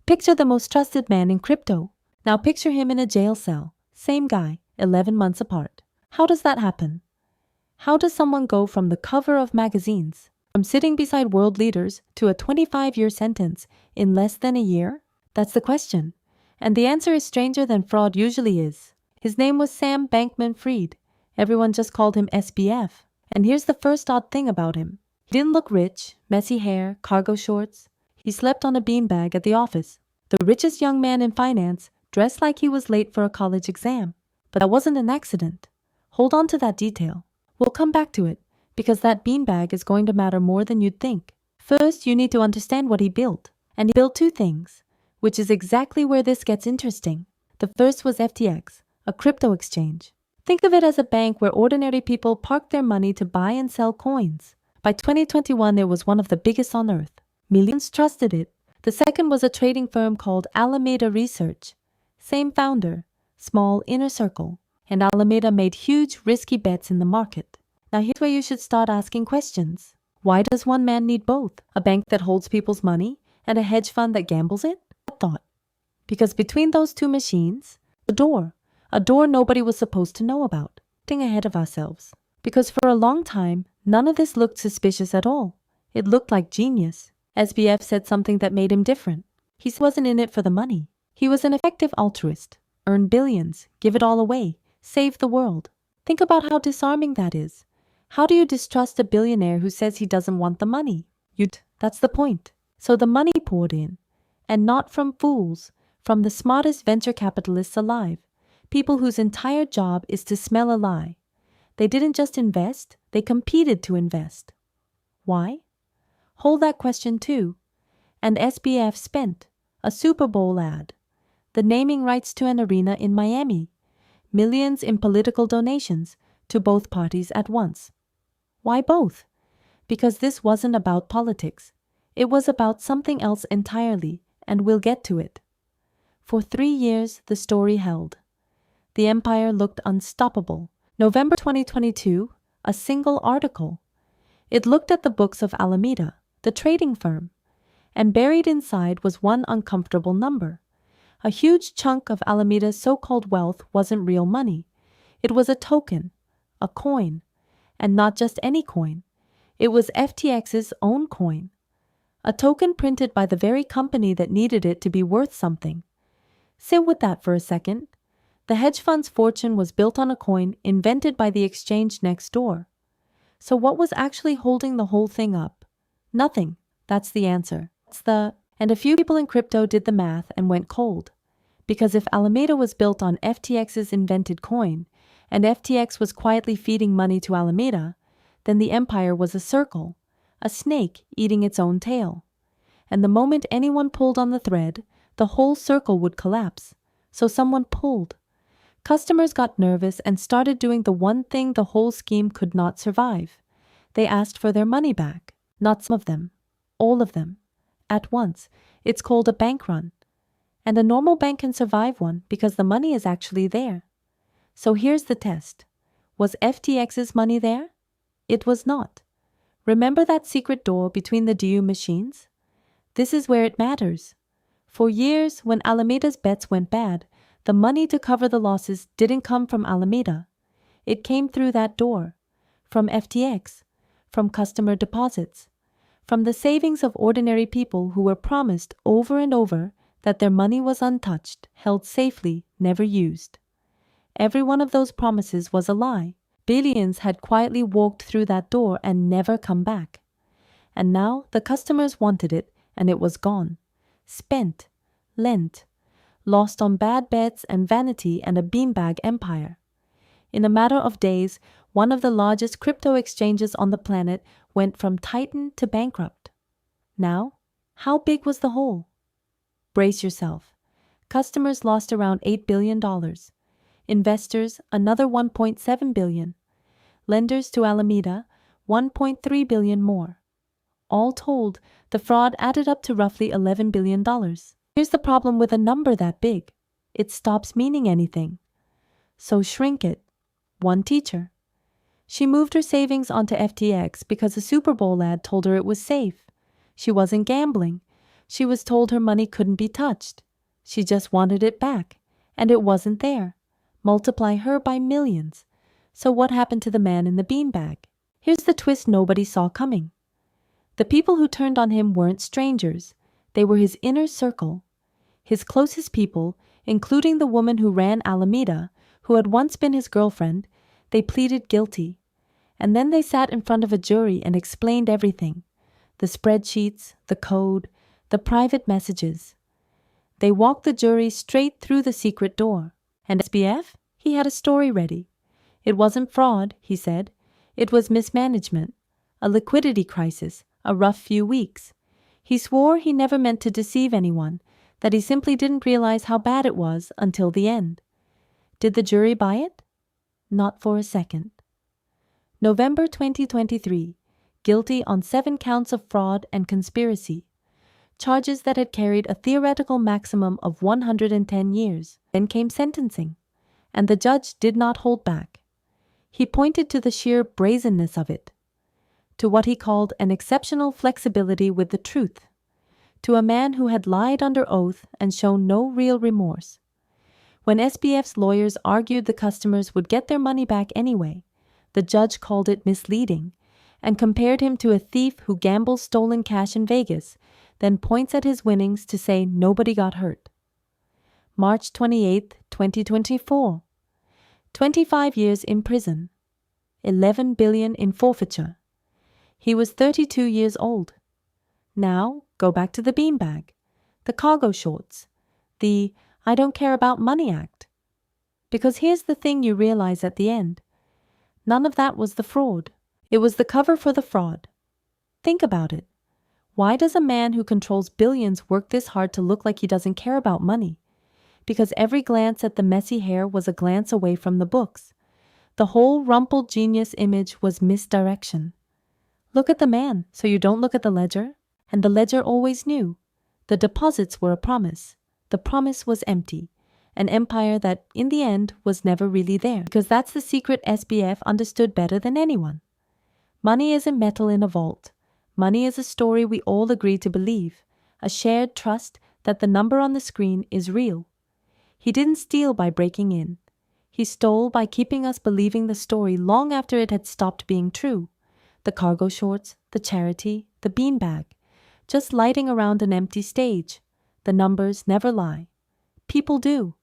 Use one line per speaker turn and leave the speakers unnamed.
Picture the most trusted man in crypto. Now picture him in a jail cell. Same guy, 11 months apart. How does that happen? How does someone go from the cover of magazines, from sitting beside world leaders, to a 25-year sentence in less than a year? That's the question. And the answer is stranger than fraud usually is. His name was Sam Bankman-Fried. Everyone just called him SBF. And here's the first odd thing about him. He didn't look rich, messy hair, cargo shorts. He slept on a beanbag at the office. The richest young man in finance, dressed like he was late for a college exam. But that wasn't an accident. Hold on to that detail. We'll come back to it, because that beanbag is going to matter more than you'd think. First, you need to understand what he built. And he built two things, which is exactly where this gets interesting. The first was FTX, a crypto exchange. Think of it as a bank where ordinary people parked their money to buy and sell coins. By 2021, it was one of the biggest on earth. Millions trusted it. The second was a trading firm called Alameda Research. Same founder, small inner circle. And Alameda made huge, risky bets in the market. Now here's where you should start asking questions. Why does one man need both? A bank that holds people's money and a hedge fund that gambles it? I thought. Because between those two machines, a door nobody was supposed to know about. Getting ahead of ourselves. Because for a long time, none of this looked suspicious at all. It looked like genius. SBF said something that made him different. He wasn't in it for the money. He was an effective altruist. Earn billions, give it all away. Save the world. Think about how disarming that is. How do you distrust a billionaire who says he doesn't want the money? That's the point. So the money poured in. And not from fools, from the smartest venture capitalists alive. People whose entire job is to smell a lie. They didn't just invest, they competed to invest. Why? Hold that question too. And SBF spent a Super Bowl ad, the naming rights to an arena in Miami, millions in political donations to both parties at once. Why both? Because this wasn't about politics. It was about something else entirely, and we'll get to it. For 3 years, the story held. The empire looked unstoppable. November 2022, a single article. It looked at the books of Alameda, the trading firm, and buried inside was one uncomfortable number. A huge chunk of Alameda's so-called wealth wasn't real money. It was a token, a coin, and not just any coin. It was FTX's own coin. A token printed by the very company that needed it to be worth something. Sit with that for a second. The hedge fund's fortune was built on a coin invented by the exchange next door. So what was actually holding the whole thing up? Nothing. That's the answer. And a few people in crypto did the math and went cold. Because if Alameda was built on FTX's invented coin, and FTX was quietly feeding money to Alameda, then the empire was a circle, a snake eating its own tail. And the moment anyone pulled on the thread, the whole circle would collapse. So someone pulled. Customers got nervous and started doing the one thing the whole scheme could not survive. They asked for their money back. Not some of them. All of them. At once. It's called a bank run. And a normal bank can survive one because the money is actually there. So here's the test. Was FTX's money there? It was not. Remember that secret door between the DU machines? This is where it matters. For years, when Alameda's bets went bad, the money to cover the losses didn't come from Alameda. It came through that door. From FTX. From customer deposits. From the savings of ordinary people who were promised over and over that their money was untouched, held safely, never used. Every one of those promises was a lie. Billions had quietly walked through that door and never come back. And now the customers wanted it, and it was gone. Spent. Lent. Lost on bad bets and vanity and a beanbag empire. In a matter of days, one of the largest crypto exchanges on the planet went from titan to bankrupt. Now, how big was the hole? Brace yourself. Customers lost around $8 billion. Investors, another $1.7 billion. Lenders to Alameda, $1.3 billion more. All told, the fraud added up to roughly $11 billion. Here's the problem with a number that big. It stops meaning anything. So shrink it. One teacher. She moved her savings onto FTX because a Super Bowl ad told her it was safe. She wasn't gambling. She was told her money couldn't be touched. She just wanted it back, and it wasn't there. Multiply her by millions. So what happened to the man in the beanbag? Here's the twist nobody saw coming. The people who turned on him weren't strangers. They were his inner circle. His closest people, including the woman who ran Alameda, who had once been his girlfriend, they pleaded guilty. And then they sat in front of a jury and explained everything. The spreadsheets, the code, the private messages. They walked the jury straight through the secret door. And SBF? He had a story ready. It wasn't fraud, he said. It was mismanagement, a liquidity crisis, a rough few weeks. He swore he never meant to deceive anyone, that he simply didn't realize how bad it was until the end. Did the jury buy it? Not for a second. November 2023. Guilty on 7 counts of fraud and conspiracy. Charges that had carried a theoretical maximum of 110 years. Then came sentencing, and the judge did not hold back. He pointed to the sheer brazenness of it, to what he called an exceptional flexibility with the truth, to a man who had lied under oath and shown no real remorse. When SBF's lawyers argued the customers would get their money back anyway, the judge called it misleading and compared him to a thief who gambles stolen cash in Vegas, then points at his winnings to say nobody got hurt. March 28, 2024. 25 years in prison. 11 billion in forfeiture. He was 32 years old. Now, go back to the beanbag, the cargo shorts, the I don't care about money act. Because here's the thing you realize at the end. None of that was the fraud. It was the cover for the fraud. Think about it. Why does a man who controls billions work this hard to look like he doesn't care about money? Because every glance at the messy hair was a glance away from the books. The whole rumpled genius image was misdirection. Look at the man, so you don't look at the ledger. And the ledger always knew. The deposits were a promise. The promise was empty. An empire that, in the end, was never really there. Because that's the secret SBF understood better than anyone. Money isn't metal in a vault. Money is a story we all agree to believe. A shared trust that the number on the screen is real. He didn't steal by breaking in. He stole by keeping us believing the story long after it had stopped being true. The cargo shorts, the charity, the beanbag. Just lighting around an empty stage. The numbers never lie. People do.